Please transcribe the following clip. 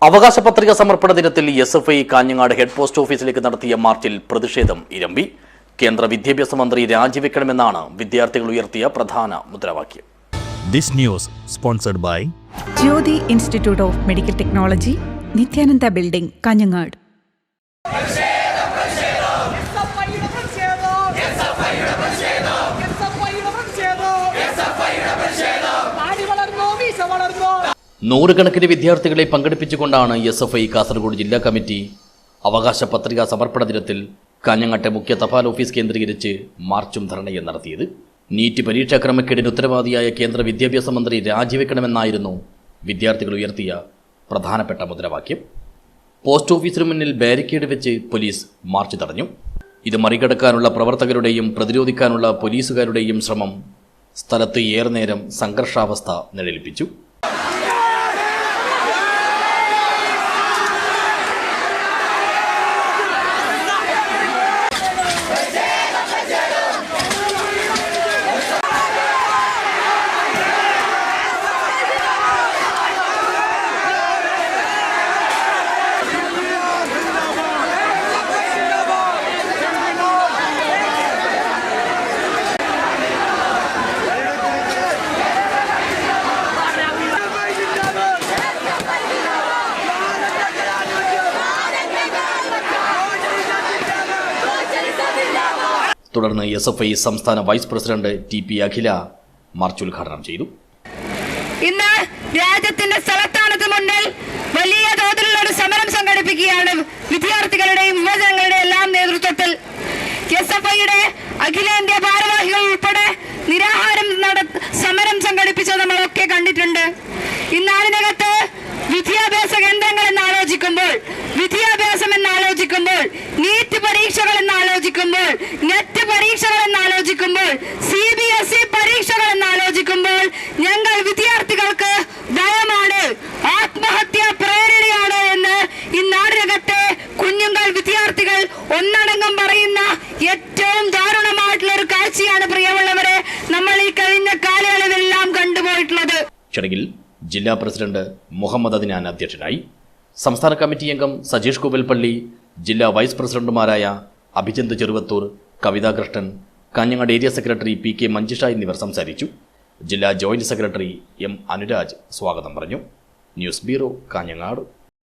അവകാശ പത്രിക സമർപ്പണ ദിനത്തിൽ എസ്എഫ്ഐ കാഞ്ഞങ്ങാട് ഹെഡ് പോസ്റ്റ് ഓഫീസിലേക്ക് നടത്തിയ മാർച്ചിൽ പ്രതിഷേധം ഇരമ്പി. കേന്ദ്ര വിദ്യാഭ്യാസ മന്ത്രി രാജിവെക്കണമെന്നാണ് വിദ്യാർത്ഥികൾ ഉയർത്തിയ പ്രധാന മുദ്രാവാക്യം. This news sponsored by Jyoti Institute of Medical Technology, Nityananda Building, Kanyangad. നൂറുകണക്കിന് വിദ്യാർത്ഥികളെ പങ്കെടുപ്പിച്ചുകൊണ്ടാണ് എസ്എഫ്ഐ കാസർഗോഡ് ജില്ലാ കമ്മിറ്റി അവകാശ പത്രിക സമർപ്പണ ദിനത്തിൽ കാഞ്ഞങ്ങാട്ടെ മുഖ്യ തപാൽ ഓഫീസ് കേന്ദ്രീകരിച്ച് മാർച്ചും ധർണയും നടത്തിയത്. നീറ്റ് പരീക്ഷാ ക്രമക്കേടിന് ഉത്തരവാദിയായ കേന്ദ്ര വിദ്യാഭ്യാസ മന്ത്രി രാജിവെക്കണമെന്നായിരുന്നു വിദ്യാർത്ഥികൾ ഉയർത്തിയ പ്രധാനപ്പെട്ട മുദ്രാവാക്യം. പോസ്റ്റ് ഓഫീസിന് മുന്നിൽ ബാരിക്കേഡ് വെച്ച് പോലീസ് മാർച്ച് തടഞ്ഞു. ഇത് മറികടക്കാനുള്ള പ്രവർത്തകരുടെയും പ്രതിരോധിക്കാനുള്ള പോലീസുകാരുടെയും ശ്രമം സ്ഥലത്ത് ഏറെ നേരം സംഘർഷാവസ്ഥ നിഴലിപ്പിച്ചു. തുടർന്ന് എസ്എഫ്ഐ സംസ്ഥാന വൈസ് പ്രസിഡന്റ് ടി.പി. അഖില മാർച്ച് ഉദ്ഘാടനം ചെയ്തു. ഇന്ന് രാജ്യത്തിന്റെ സ്ഥലത്താണത് മുന്നിൽ വലിയ തോതിലുള്ള ഒരു സമരം സംഘടിപ്പിക്കുകയാണ്. വിദ്യാർത്ഥികളുടെയും യുവജനങ്ങളുടെയും എല്ലാം നേതൃത്വത്തിൽ എസ്എഫ്ഐയുടെ അഖിലേന്ത്യാ ഭാരവാഹികൾ ഉൾപ്പെടെ നിരാഹാരം സമരം സംഘടിപ്പിച്ചത് നമ്മളൊക്കെ കണ്ടിട്ടുണ്ട്. ഇന്നാളിനകത്ത് വിദ്യാഭ്യാസ കേന്ദ്രങ്ങൾ എന്നാലോചിക്കുമ്പോൾ, വിദ്യാഭ്യാസം എന്നാലോചിക്കുമ്പോൾ, നീറ്റ് പരീക്ഷകൾ എന്നാലോചിക്കുമ്പോൾ, നെറ്റ് പരീക്ഷകൾ എന്നാലോചിക്കുമ്പോൾ, CBSE പരീക്ഷകൾ എന്നാലോചിക്കുമ്പോൾ ഞങ്ങൾ വിദ്യാർത്ഥികൾക്ക് ഭയമാണ്, ആത്മഹത്യാ പ്രേരണയാണ് എന്ന് ഈ നാടിനകത്തെ കുഞ്ഞുങ്ങൾ വിദ്യാർത്ഥികൾ ഒന്നടങ്കം പറയുന്ന ഏറ്റവും ദാരുണമായിട്ടുള്ള ഒരു കാഴ്ചയാണ് പ്രിയമുള്ളവരെ നമ്മൾ ഈ കഴിഞ്ഞ കാലയളവെല്ലാം കണ്ടുപോയിട്ടുള്ളത്. ചടങ്ങിൽ ജില്ലാ പ്രസിഡന്റ് മുഹമ്മദ് അദ്നാൻ അധ്യക്ഷനായി. സംസ്ഥാന കമ്മിറ്റി അംഗം സജീഷ് കുബൽപ്പള്ളി, ജില്ലാ വൈസ് പ്രസിഡന്റുമാരായ അഭിചന്ദ് ചെറുവത്തൂർ, കവിതാ Krishnan, Kanhangad area secretary P.K. Manjisha എന്നിവർ സംസാരിച്ചു. ജില്ലാ ജോയിന്റ് സെക്രട്ടറി M. അനുരാജ് സ്വാഗതം പറഞ്ഞു. News bureau, Kanhangad.